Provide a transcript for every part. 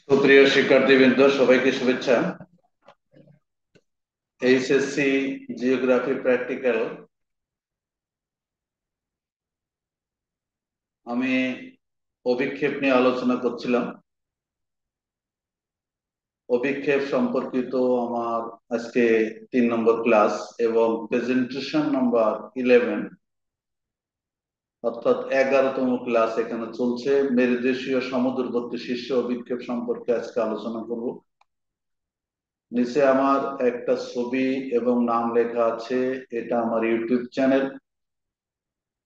সুপ্রিয় শিক্ষার্থীবৃন্দ, সবাইকে শুভেচ্ছা। এইচএসসি জিওগ্রাফি প্র্যাকটিক্যাল আমি অভিক্ষেপ নিয়ে আলোচনা করছিলাম। অভিক্ষেপ সম্পর্কিত আমার আজকে 3 নম্বর ক্লাস এবং প্রেজেন্টেশন নাম্বার 11, অর্থাৎ 11তম ক্লাস এখানে চলছে। মেরুদেশীয় সমুদ্রবর্তী শীর্ষ অভিক্ষেপ সম্পর্কে আজকে আলোচনা করব। নিচে আমার একটা ছবি এবং নাম লেখা আছে। এটা আমার ইউটিউব চ্যানেল।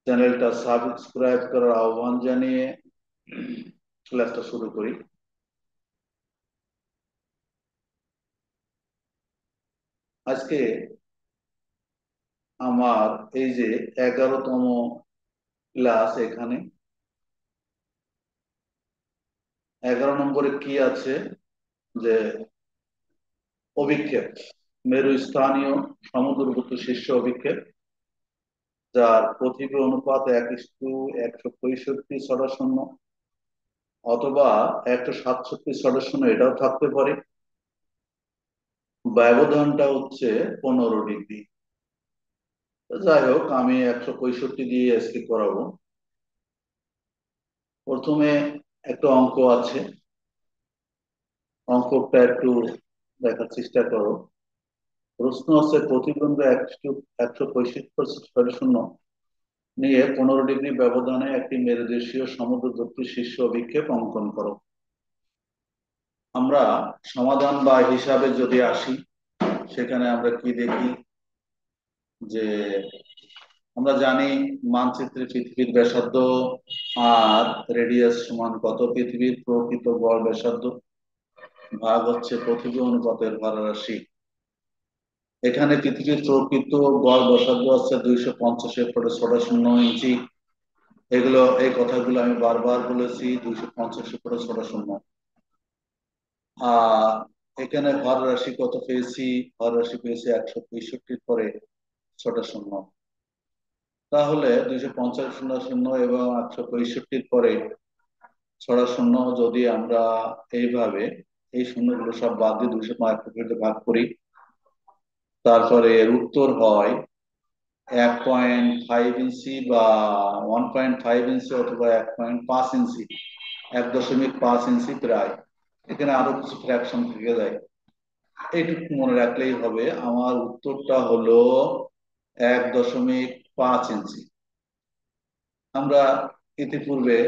চ্যানেলটা সাবস্ক্রাইব করার আহ্বান জানিয়ে ক্লাসটা শুরু করি। আজকে আমার এই যে 11তম ক্লাস, এখানে 11 নম্বরে কি আছে যে অভিক্ষেপ, মেরুস্থানীয় সমুদ্রবর্তী শীর্ষ অভিক্ষেপ, যার পৃথিবী অনুপাত 1:165 অথবা 167, এটাও থাকতে পারে। ব্যবধানটা হচ্ছে 15 ডিগ্রি। যাই হোক, আমি 165 দিয়ে আজকে করাবো। প্রথমে একটা অঙ্ক আছে, অঙ্কটা একটু দেখার চেষ্টা করো। প্রশ্ন হচ্ছে প্রতিবিম্ব 1:165 নিয়ে 15 ডিগ্রি ব্যবধানে একটি মেরুদেশীয় সমুদ্রবর্তী শীর্ষ অভিক্ষেপ অঙ্কন করো। আমরা সমাধান বা হিসাবে যদি আসি, সেখানে আমরা কি দেখি যে আমরা জানি মানচিত্রে পৃথিবীর ব্যাসার্ধ আর রেডিয়াস সমান কত, পৃথিবীর প্রকৃত গড় ব্যাসার্ধ ভাগ হচ্ছে পৃথিবী অনুপাতের ভাররাশি। এখানে পৃথিবীর প্রকৃত গড় ব্যাসার্ধ আছে 250 ফুটে 6.0 ইঞ্চি। এই কথাগুলো আমি বারবার বলেছি, 250 ফুটে 6.0। আর এখানে ভাররাশি কত পেয়েছি? ভাররাশি পেয়েছি 165 পরে 6.0। তাহলে 250 এবং 165 পরে 6.0 যদি আমরা এইভাবে এই শূন্যগুলো সব বাদ দিয়ে 265 ভাগ করি, তারপরে এর উত্তর হয় 1.5 ইঞ্চি বা 1.5 ইঞ্চি অথবা 1.5 ইঞ্চি, 1.5 ইঞ্চি প্রায়। এখানে আরো কিছু ফ্র্যাকশন থেকে যায়, এইটুকু মনে রাখলেই হবে। আমার উত্তরটা হলো 1.5 ইঞ্চি। আমরা ইতিপূর্বে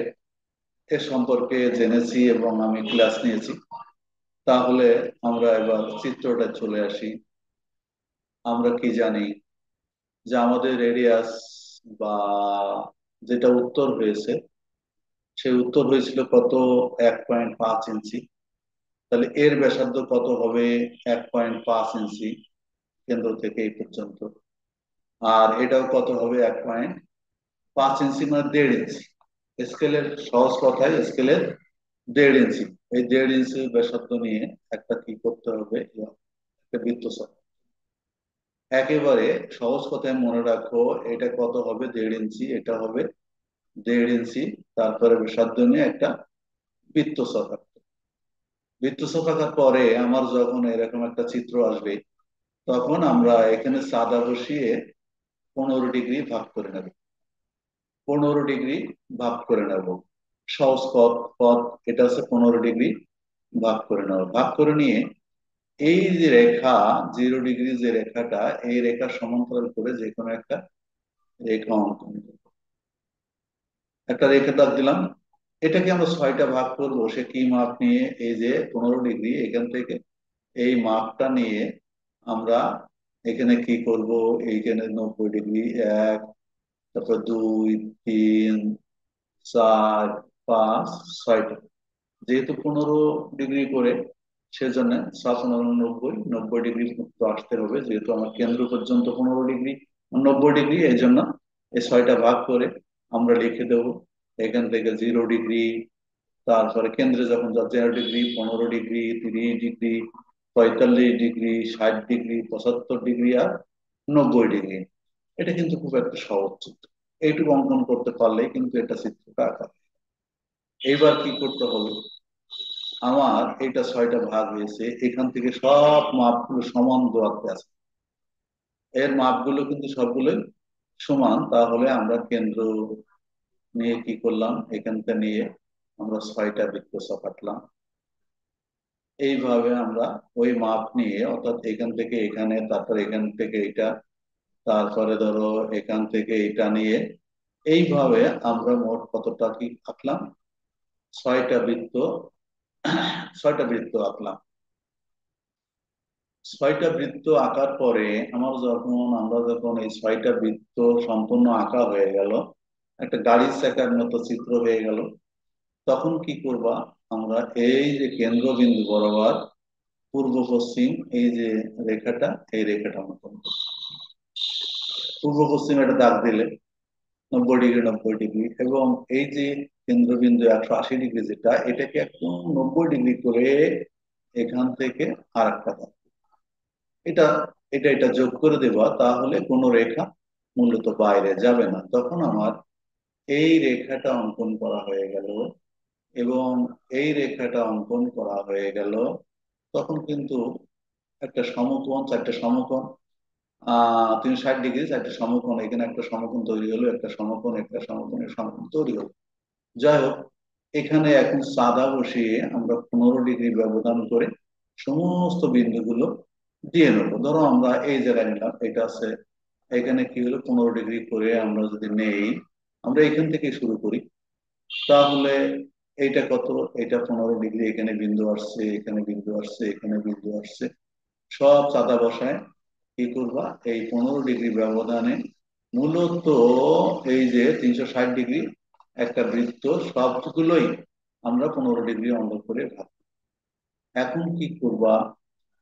এ সম্পর্কে জেনেছি এবং আমি ক্লাস নিয়েছি। তাহলে আমরা এবার চিত্রটা চলে আসি। আমরা কি জানি যে আমাদের রেডিয়াস বা যেটা উত্তর হয়েছে, সেই উত্তর হয়েছিল কত? 1.5 ইঞ্চি। তাহলে এর ব্যাসার্ধ কত হবে? 1.5 ইঞ্চি কেন্দ্র থেকে এই পর্যন্ত। আর এটাও কত হবে? 1.5 ইঞ্চি, মানে 1.5 ইঞ্চি। স্কেলের সহজ কথায় স্কেলের 1.5 ইঞ্চি। এই 1.5 ইঞ্চি ব্যাসার্ধ নিয়ে একটা কি করতে হবে? একটা বৃত্ত চাপ। একেবারে সহজ কথায় মনে রাখো, এটা কত হবে? 1.5 ইঞ্চি। এটা হবে 1.5 ইঞ্চি। তারপরে ব্যাসার্ধ নিয়ে একটা বৃত্তচাপ আঁকতে। বৃত্তচাপ আঁকার পরে আমার যখন এরকম একটা চিত্র আসবে, তখন আমরা এখানে চাঁদা বসিয়ে 15 ডিগ্রি ভাগ করে নেব। 15 ডিগ্রি ভাগ করে নেব। সহজ পথ পথ এটা হচ্ছে 15 ডিগ্রি ভাগ করে নেব। ভাগ করে নিয়ে এই যে রেখা 0 ডিগ্রি, যে রেখাটা, এই রেখার সমান্তরাল করে যে কোনো একটা রেখা অঙ্কন করব। একটা রেখা দাগ দিলাম। এটাকে আমরা 6টা ভাগ করবো। সে কি মাপ নিয়ে? এই যে 15 ডিগ্রি, এখান থেকে এই মাপটা নিয়ে আমরা এখানে কি করব? এইখানে 90 ডিগ্রি, 1, তারপর 2, 3, 4, 5, 6টা। যেহেতু 15 ডিগ্রি করে, সেজন্য 7, 9, 90 ডিগ্রি মতো আসতে হবে। যেহেতু আমার কেন্দ্র পর্যন্ত 15 ডিগ্রি, 90 ডিগ্রি, এই জন্য এই 6টা ভাগ করে আমরা লিখে দেব। এখান থেকে 0 ডিগ্রি, তারপরে কেন্দ্রে যখন 0 degree, 15 degree, 30 degree, 45 degree, 60 degree, 75 degree আর 90 ডিগ্রি। এটা কিন্তু খুব একটা সহজ চিত্র। এইটুকু অঙ্কন করতে পারলে কিন্তু এটা চিত্রটা আঁকা। এইবার কি করতে হবে? আমার এটা 6টা ভাগ হয়েছে, এখান থেকে সব মাপগুলো সমান দূরত্বে আছে, এর মাপগুলো কিন্তু সবগুলোই সমান। তাহলে আমরা কেন্দ্র নিয়ে কি করলাম, এখানটা নিয়ে আমরা 6টা বৃত্ত চাপাতলাম। এইভাবে আমরা ওই মাপ নিয়ে, অর্থাৎ এখান থেকে এখানে, তারপর এখান থেকে এটা, তারপরে ধরো এখান থেকে এটা নিয়ে, এইভাবে আমরা মোট কতটা কি আঁকলাম, 6টা বৃত্ত, 6টা বৃত্ত আঁকলাম। 6টা বৃত্ত আঁকার পরে আমরা যখন এই 6টা বৃত্ত সম্পূর্ণ আঁকা হয়ে গেল, একটা গাড়ির চাকার মতো চিত্র হয়ে গেল, তখন কি করবা, আমরা এই যে কেন্দ্রবিন্দু বরাবর পূর্ব পশ্চিম এই যে রেখাটা, এই রেখাটা অঙ্কন করবো। পূর্ব পশ্চিম একটা দাগ দিলে 90 ডিগ্রি 90 ডিগ্রি, এবং এই যে কেন্দ্রবিন্দু 180 ডিগ্রি যেটা, এটাকে একদম 90 ডিগ্রি করে এখান থেকে আর একটা দাগ, এটা এটা এটা যোগ করে দেবা, তাহলে কোনো রেখা মূলত বাইরে যাবে না। তখন আমার এই রেখাটা অঙ্কন করা হয়ে গেল, এবং এই রেখাটা অঙ্কন করা হয়ে গেল, তখন কিন্তু একটা সমকোণ, 4টে সমকোণ, 360 ডিগ্রি 4টে সমকোণ, এখানে একটা সমকোণ তৈরি হলো, একটা সমকোণ, একটা সমকোণ, একটা সমকোণ তৈরি হলো। যাই হোক, এখানে এখন চাঁদা বসিয়ে আমরা 15 ডিগ্রি ব্যবধান করে সমস্ত বিন্দুগুলো দিয়ে নেবো। ধরো আমরা এই জায়গায় নিলাম, এটা আছে, এখানে কি হলো 15 ডিগ্রি করে আমরা যদি নেই, আমরা এখান থেকে শুরু করি, তাহলে এইটা কত, এটা 15 ডিগ্রি, এখানে বিন্দু আসছে, এখানে বিন্দু আসছে, এখানে বিন্দু আসছে, সব চাঁদা বসায় কি করবা, এই 15 ডিগ্রি ব্যবধানে মূলত এই যে 360 ডিগ্রি একটা বৃত্ত, সবগুলোই আমরা 15 ডিগ্রি অঙ্ক করে ভাগ। এখন কি করবা,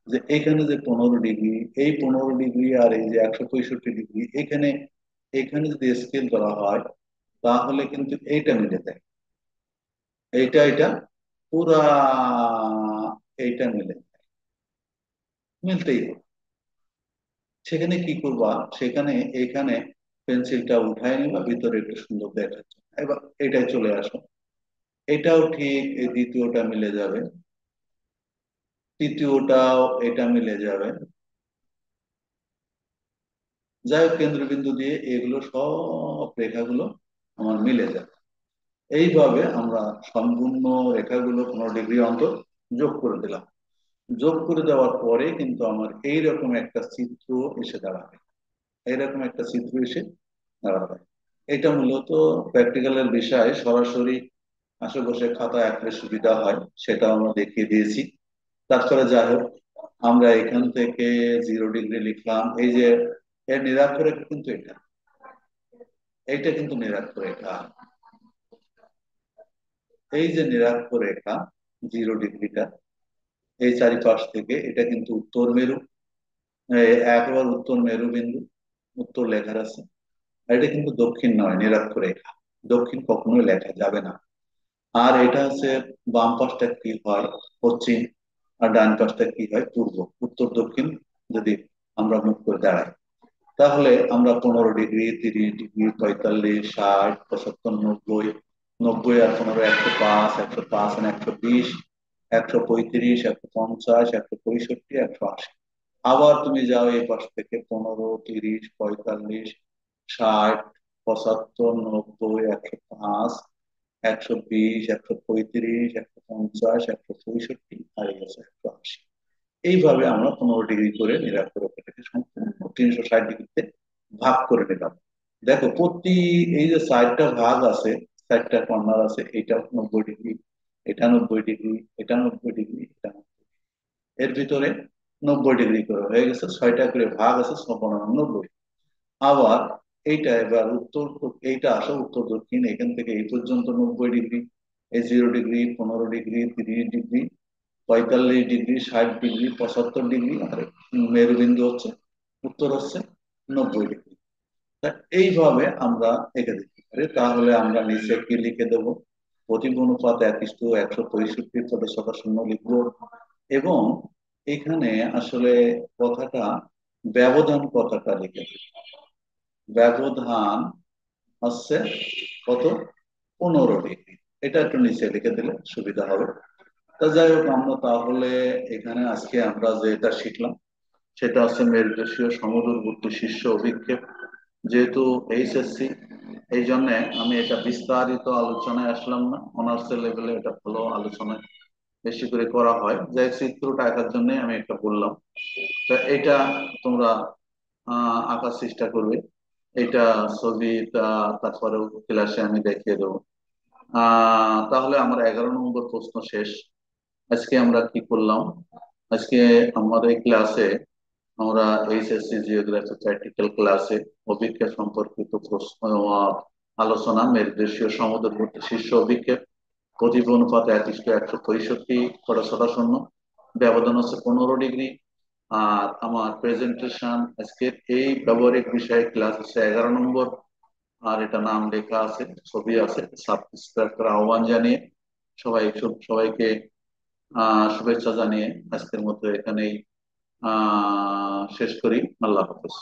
যে এখানে যে 15 ডিগ্রি, এই 15 ডিগ্রি আর এই যে 165 ডিগ্রি, এখানে এখানে যদি স্কেল করা হয়, তাহলে কিন্তু এইটা মিলে যায়, এইটা এটা পুরা এইটা মিলে, মিলতেই হবে। সেখানে কি করবা, সেখানে এখানে পেন্সিলটা উঠায় নিবা, ভিতরে একটু সুন্দর দেখাচ্ছে। এবার এটাই চলে আসো, এটাও ঠিক এই দ্বিতীয়টা মিলে যাবে, তৃতীয়টাও এটা মিলে যাবে। যাই হোক, কেন্দ্রবিন্দু দিয়ে এগুলো সব রেখাগুলো আমার মিলে যাবে। এইভাবে আমরা সম্পূর্ণ রেখাগুলো 15 ডিগ্রি অন্তর যোগ করে দিলাম। যোগ করে দেওয়ার পরে কিন্তু আমার এইরকম একটা চিত্র এসে দাঁড়াবে, এইরকম একটা চিত্র এসে দাঁড়াবে। এটা মূলত প্র্যাকটিক্যালের বিষয়, সরাসরি আশেপাশে খাতা আঁকলে সুবিধা হয়, সেটা আমরা দেখিয়ে দিয়েছি। তারপরে যাই হোক, আমরা এখান থেকে 0 ডিগ্রি লিখলাম, এই যে এর নিরক্ষরেখা কিন্তু এটা, এইটা কিন্তু নিরক্ষরেখা, এই যে নিরক্ষরেখা 0 ডিগ্রিটা, এই চারিপাশ থেকে এটা কিন্তু উত্তর মেরু, একেবারে উত্তর মেরু বিন্দু, উত্তর লেখার আছে। আর এটা কিন্তু দক্ষিণ নয়, নিরক্ষরেখা, দক্ষিণ কখনোই লেখা যাবে না। আর এটা হচ্ছে বাম পাশটা কি হয়, পশ্চিম, আর ডান পাশটা কি হয়, পূর্ব। উত্তর দক্ষিণ যদি আমরা মুখ করে দাঁড়াই, তাহলে আমরা 15 ডিগ্রি 30 ডিগ্রি 45 60 75 90, 90 আর 15 105, 105 আর 120, 135, 150, 165, 180। আবার তুমি যাও এই পাশ থেকে 15 30 45 60 75 90 105, 120, 135, 150, 165, আর এই হচ্ছে 180। এইভাবে আমরা 15 ডিগ্রি করে নিরক্ষরেখাটাকে সম্পূর্ণ 360 ডিগ্রিতে ভাগ করে নিলাম। দেখো প্রতি, এই যে 4টা ভাগ আছে, 4টা কর্নার আছে, এটা 90 ডিগ্রি, এটা 90 ডিগ্রি, এটা 90 ডিগ্রি, এটা 90, এর ভিতরে 90 ডিগ্রি করে হয়ে গেছে, 6টা করে ভাগ আছে, 6×9 = 90। আবার এইটা এবার উত্তর, এইটা আসো উত্তর দক্ষিণ, এখান থেকে এই পর্যন্ত 90 ডিগ্রি, এই 0 degree 15 degree 30 degree 45 degree 60 degree 75 degree, আর মেরুবিন্দু হচ্ছে উত্তর হচ্ছে 90 ডিগ্রি। তা এইভাবে আমরা এঁকে দিতে পারি। তাহলে আমরা নিচে কি লিখে দেবো, প্রতিবিম্ব অনুপাত 1:165, ছোট ছোট শূন্য লিখবো, এবং এখানে আসলে কথাটা, ব্যবধান কথাটা লিখে দেবো। ব্যবধান হচ্ছে কত, 15 ডিগ্রি। এটা একটু নিচে লিখে দিলে সুবিধা হবে। তা যাই হোক, আমরা তাহলে এখানে আজকে আমরা যেটা শিখলাম সেটা হচ্ছে মেরুদেশীয় সমদূরবর্তী শীর্ষ অভিক্ষেপ। যেহেতু এইচএসসি, এই জন্য আমি এটা বিস্তারিত আলোচনায় আসলাম না, অনার্স লেভেলে এটা ভালো আলোচনায় বেশি করে করা হয়, যে চিত্রটা আঁকার জন্য আমি একটা বললাম। তা এটা তোমরা আঁকার চেষ্টা করবে। এটা ছবিটা তারপরেও ক্লাসে আমি দেখিয়ে দেবো। তাহলে আমার 11 নম্বর প্রশ্ন শেষ। আজকে আমরা কি করলাম? আজকে আমাদের এই ক্লাসে আমরা এইচএসসি জিওগ্রাফি প্র্যাকটিক্যাল ক্লাসে অভিক্ষেপ সম্পর্কিত প্রশ্ন আলোচনা, মেরুদেশীয় সমুদ্রবর্তী শীর্ষ অভিক্ষেপ, প্রতিভ অনুপাত 1:165, খরচ শূন্য, ব্যবধান হচ্ছে 15 ডিগ্রি। আর আমার প্রেজেন্টেশন আজকের এই ব্যবহারিক বিষয়ে ক্লাস হচ্ছে 11 নম্বর। আর এটা নাম লেখা আছে, ছবি আছে, সাবস্ক্রাইব করার আহ্বান জানিয়ে সবাইকে শুভেচ্ছা জানিয়ে আজকের মতো এখানেই শেষ করি। আল্লাহ হাফেজ।